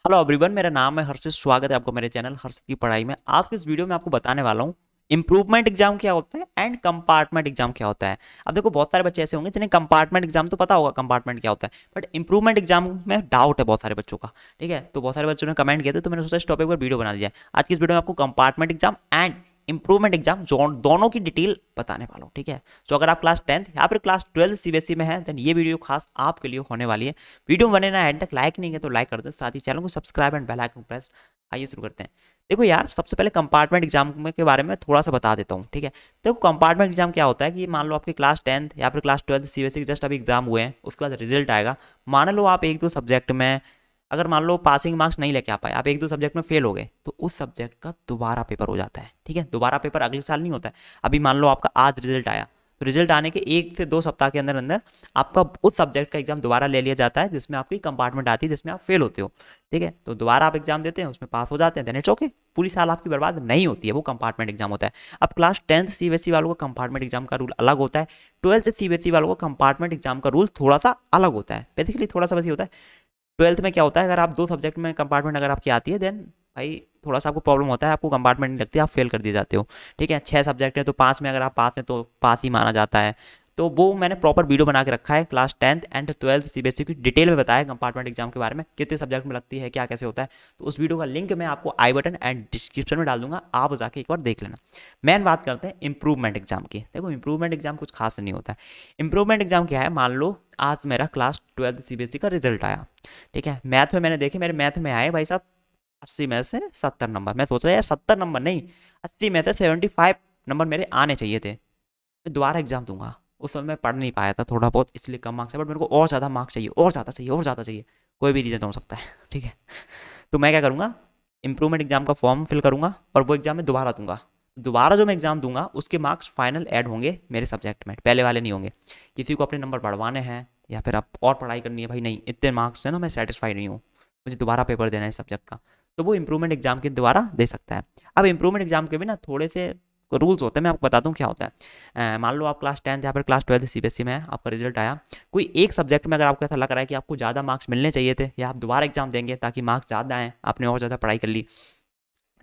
Hello everyone, मेरा नाम है हर्षित। स्वागत है आपको मेरे चैनल हर्षित की पढ़ाई में। आज की इस वीडियो में आपको बताने वाला हूँ इंप्रूवमेंट एग्जाम क्या होता है एंड कंपार्टमेंट एग्जाम क्या होता है। अब देखो, बहुत सारे बच्चे ऐसे होंगे जिन्हें कंपार्टमेंट एग्जाम तो पता होगा कंपार्टमेंट क्या होता है, बट इंप्रूवमेंट एग्जाम में डाउट है बहुत सारे बच्चों का। ठीक है, तो बहुत सारे बच्चों ने कमेंट किया था, तो मैंने सोचा इस टॉपिक पर वीडियो बना दिया। आज की इस वीडियो में आपको compartment exam and improvement exam दोनों की डिटेल बताने वाला हूँ। ठीक है, तो अगर आप क्लास 10th या फिर क्लास 12 सीबीएसई में है, देन ये वीडियो खास आपके लिए होने वाली है। वीडियो बने ना एंड तक, लाइक नहीं है तो लाइक कर दें, साथ ही चैनल को subscribe and bell icon press. आइए शुरू करते हैं। देखो यार, सबसे पहले कंपार्टमेंट एग्जाम के बारे में थोड़ा सा बता देता हूँ। ठीक है, देखो कंपार्टमेंट एग्जाम क्या होता है कि मान लो आपके क्लास 10th या फिर क्लास 12 सीबीएसई के जस्ट अभी एग्जाम हुए हैं, उसके बाद रिजल्ट आएगा। मान लो आप एक दो सब्जेक्ट में, अगर मान लो पासिंग मार्क्स नहीं लेके आ पाए, आप एक दो सब्जेक्ट में फेल हो गए, तो उस सब्जेक्ट का दोबारा पेपर हो जाता है। ठीक है, दोबारा पेपर अगले साल नहीं होता है। अभी मान लो आपका आज रिजल्ट आया, तो रिजल्ट आने के 1 से 2 सप्ताह के अंदर अंदर आपका उस सब्जेक्ट का एग्जाम दोबारा ले लिया जाता है, जिसमें आपकी कंपार्टमेंट आती है, जिसमें आप फेल होते हो। ठीक है, तो दोबारा आप एग्जाम देते हैं, उसमें पास हो जाते हैं, देन इट्स ओके। पूरी साल आपकी बर्बाद नहीं होती है, वो कंपार्टमेंट एग्जाम होता है। अब क्लास 10th सीबीएसई वालों का कंपार्टमेंट एग्जाम का रूल अलग होता है। 12th सीबीएसई वालों का कंपार्टमेंट एग्जाम का रूल थोड़ा सा अलग होता है। बेसिकली थोड़ा सा वैसे होता है। 12th में क्या होता है, अगर आप 2 सब्जेक्ट में कंपार्टमेंट अगर आपकी आती है, देन भाई थोड़ा सा आपको प्रॉब्लम होता है, आपको कंपार्टमेंट नहीं लगती, आप फेल कर दिए जाते हो। ठीक है, 6 सब्जेक्ट है तो 5 में अगर आप पास हैं तो पास ही माना जाता है। तो वो मैंने प्रॉपर वीडियो बना के रखा है, class 10th and 12th CBSE की डिटेल में बताया कंपार्टमेंट एग्जाम के बारे में, कितने सब्जेक्ट में लगती है, क्या कैसे होता है। तो उस वीडियो का लिंक मैं आपको आई बटन एंड डिस्क्रिप्शन में डाल दूंगा, आप जाके एक बार देख लेना। मेन बात करते हैं इंप्रूवमेंट एग्जाम की। देखो, इंप्रूवमेंट एग्जाम कुछ खास नहीं होता है। इंप्रूवमेंट एग्जाम क्या है, मान लो आज मेरा क्लास 12th सीबीएसई का रिजल्ट आया। ठीक है, मैथ में मैंने देखे, मेरे मैथ में आए भाई साहब 80 में से 70 नंबर। मैं सोच रहा यार 70 नंबर नहीं, 80 में से 75 नंबर मेरे आने चाहिए थे। मैं दोबारा एग्जाम दूंगा। उस समय मैं पढ़ नहीं पाया था थोड़ा बहुत, इसलिए कम मार्क्स है, बट मेरे को और ज़्यादा मार्क्स चाहिए, और ज़्यादा चाहिए, और ज़्यादा चाहिए। कोई भी रीज़न हो सकता है। ठीक है, तो मैं क्या करूँगा, इंप्रूवमेंट एग्जाम का फॉर्म फिल करूँगा और वो एग्जाम में दोबारा दूंगा। दोबारा जो मैं एग्जाम दूंगा उसके मार्क्स फाइनल ऐड होंगे मेरे सब्जेक्ट में, पहले वाले नहीं होंगे। किसी को अपने नंबर बढ़वाने हैं या फिर आप और पढ़ाई करनी है, भाई नहीं इतने मार्क्स है ना, मैं सेटिस्फाई नहीं हूँ, मुझे दोबारा पेपर देना है सब्जेक्ट का, तो वो इंप्रूवमेंट एग्जाम के द्वारा दे सकता है। अब इंप्रूवमेंट एग्जाम के भी ना थोड़े से रूल्स होते हैं, मैं आपको बताता हूँ क्या होता है। मान लो आप क्लास 10th या फिर क्लास 12th सीबीएसई में है, आपका रिजल्ट आया, कोई एक सब्जेक्ट में अगर आपको ऐसा लग रहा है कि आपको ज़्यादा मार्क्स मिलने चाहिए थे, या आप दोबारा एग्जाम देंगे ताकि मार्क्स ज़्यादा आएँ, आपने और ज़्यादा पढ़ाई कर ली।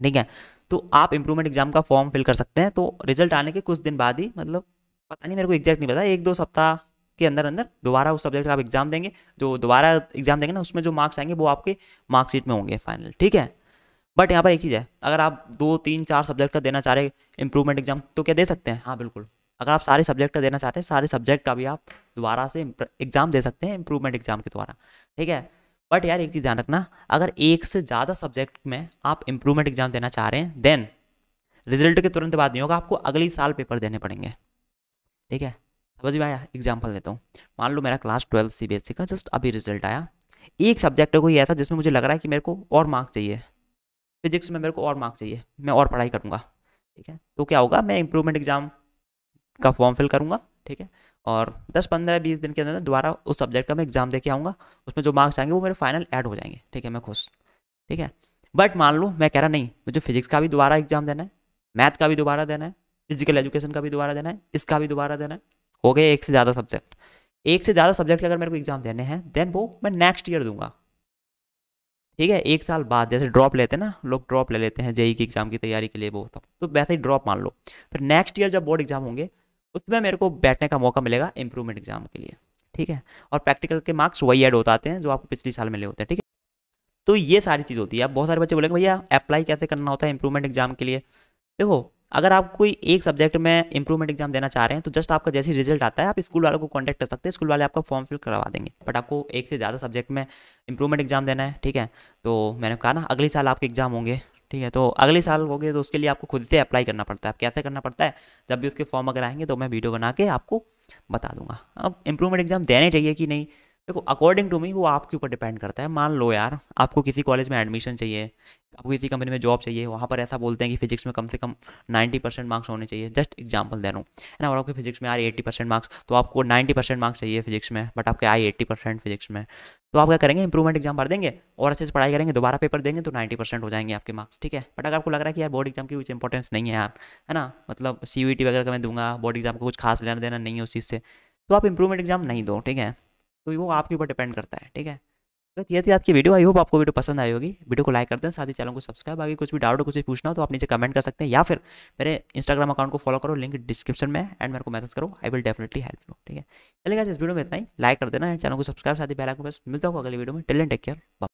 ठीक है, तो आप इंप्रूवमेंट एग्जाम का फॉर्म फिल कर सकते हैं। तो रिजल्ट आने के कुछ दिन बाद ही, मतलब पता नहीं, मेरे को एग्जैक्ट नहीं पता, 1-2 सप्ताह के अंदर अंदर दोबारा उस सब्जेक्ट का आप एग्जाम देंगे। जो दोबारा एग्जाम देंगे ना, उसमें जो मार्क्स आएंगे वो आपके मार्कशीट में होंगे फाइनल। ठीक है, बट यहाँ पर एक चीज़ है, अगर आप 2-3-4 सब्जेक्ट का देना चाह रहे इंप्रूवमेंट एग्जाम, तो क्या दे सकते हैं? हाँ बिल्कुल। अगर आप सारे सब्जेक्ट का देना चाहते हैं, सारे सब्जेक्ट का भी आप दोबारा से एग्जाम दे सकते हैं इंप्रूवमेंट एग्जाम के द्वारा। ठीक है, बट यार एक चीज़ ध्यान रखना, अगर एक से ज़्यादा सब्जेक्ट में आप इंप्रूवमेंट एग्जाम देना चाह रहे हैं, देन रिजल्ट के तुरंत बाद नहीं होगा, आपको अगली साल पेपर देने पड़ेंगे। ठीक है, समझ में आया? एग्जाम्पल देता हूँ। मान लो मेरा क्लास 12 सीबीएसई का जस्ट अभी रिजल्ट आया, एक सब्जेक्ट है कोई ऐसा जिसमें मुझे लग रहा है कि मेरे को और मार्क्स चाहिए, फिजिक्स में मेरे को और मार्क्स चाहिए, मैं और पढ़ाई करूँगा। ठीक है, तो क्या होगा, मैं इंप्रूवमेंट एग्जाम का फॉर्म फिल करूँगा। ठीक है, और 10-15-20 दिन के अंदर दोबारा उस सब्जेक्ट का मैं एग्जाम दे के आऊँगा, उसमें जो मार्क्स आएंगे वो मेरे फाइनल ऐड हो जाएंगे। ठीक है, मैं खुश। ठीक है, बट मान लो मैं कह रहा नहीं, मुझे फिजिक्स का भी दोबारा एग्जाम देना है, मैथ का भी दोबारा देना है, फिजिकल एजुकेशन का भी दोबारा देना है, इसका भी दोबारा देना है, हो गए एक से ज़्यादा सब्जेक्ट। एक से ज़्यादा सब्जेक्ट के अगर मेरे को एग्जाम देने हैं, देन वो मैं नेक्स्ट ईयर दूंगा। ठीक है, 1 साल बाद, जैसे ड्रॉप लेते हैं ना लोग, ड्रॉप ले लेते हैं जेई की एग्जाम की तैयारी के लिए, वो तब तो वैसे ही ड्रॉप मान लो। फिर नेक्स्ट ईयर जब बोर्ड एग्जाम होंगे, उसमें मेरे को बैठने का मौका मिलेगा इंप्रूवमेंट एग्जाम के लिए। ठीक है, और प्रैक्टिकल के मार्क्स वही ऐड होते आते हैं जो आपको पिछली साल मिले होते हैं। ठीक है, तो ये सारी चीज़ होती है। अब बहुत सारे बच्चे बोलेंगे भैया अप्लाई कैसे करना होता है इंप्रूवमेंट एग्जाम के लिए। देखो, अगर आप कोई एक सब्जेक्ट में इंप्रूवमेंट एग्जाम देना चाह रहे हैं, तो जस्ट आपका जैसे ही रिजल्ट आता है, आप स्कूल वालों को कांटेक्ट कर सकते हैं, स्कूल वाले आपका फॉर्म फिल करवा देंगे। बट आपको एक से ज़्यादा सब्जेक्ट में इंप्रूवमेंट एग्जाम देना है। ठीक है, तो मैंने कहा ना अगले साल आपके एग्जाम होंगे। ठीक है, तो अगले साल हो गए तो उसके लिए आपको खुद से अप्लाई करना पड़ता है। अब कैसे करना पड़ता है, जब भी उसके फॉर्म अगर आएंगे तो मैं वीडियो बना के आपको बता दूंगा। अब इंप्रूवमेंट एग्जाम देने चाहिए कि नहीं, देखो अकॉर्डिंग टू मी वो आपके ऊपर डिपेंड करता है। मान लो यार आपको किसी कॉलेज में एडमिशन चाहिए, आपको किसी कंपनी में जॉब चाहिए, वहाँ पर ऐसा बोलते हैं कि फिजिक्स में कम से कम 90% मार्क्स होने चाहिए, जस्ट एग्जाम्पल दे रहा हूँ, है ना। और आपके फिजिक्स में आ रही 80% मार्क्स, तो आपको 90% मार्क्स चाहिए फिजिक्स में, बट आपके आए 80% फिजिक्स में, तो आप क्या करेंगे, इंप्रूवमेंट एग्जाम भर देंगे और अच्छे से पढ़ाई करेंगे, दोबारा पेपर देंगे तो 90% हो जाएंगे आपके मार्क्स। ठीक है, बट अगर आपको लग रहा है कि यार बोर्ड एग्जाम की कुछ इंपॉर्टेंस नहीं है यार, है ना, मतलब सीयूईटी वगैरह का मैं दूंगा, बोर्ड एग्जाम को कुछ खास लेना देना नहीं है उस चीज़ से, तो आप इंप्रूवमेंट एग्जाम नहीं दो। ठीक है, तो वो आपके ऊपर डिपेंड करता है। ठीक है, तो ये थी आज की वीडियो। आई होप आपको वीडियो पसंद आई होगी। वीडियो को लाइक कर दें, साथ ही चैनल को सब्सक्राइब। आगे कुछ भी डाउट हो, कुछ भी पूछना हो तो आप नीचे कमेंट कर सकते हैं, या फिर मेरे इंस्टाग्राम अकाउंट को फॉलो करो, लिंक डिस्क्रिप्शन में, एंड मेरे को मैसेज करो, I will definitely help you. ठीक है, चलिए गाइस, इस वीडियो में इतना ही। लाइक कर देना, चैनल को सब्सक्राइब, साथ ही बेल आइकन प्रेस। मिलता हूँ अगली वीडियो में। Till then take care.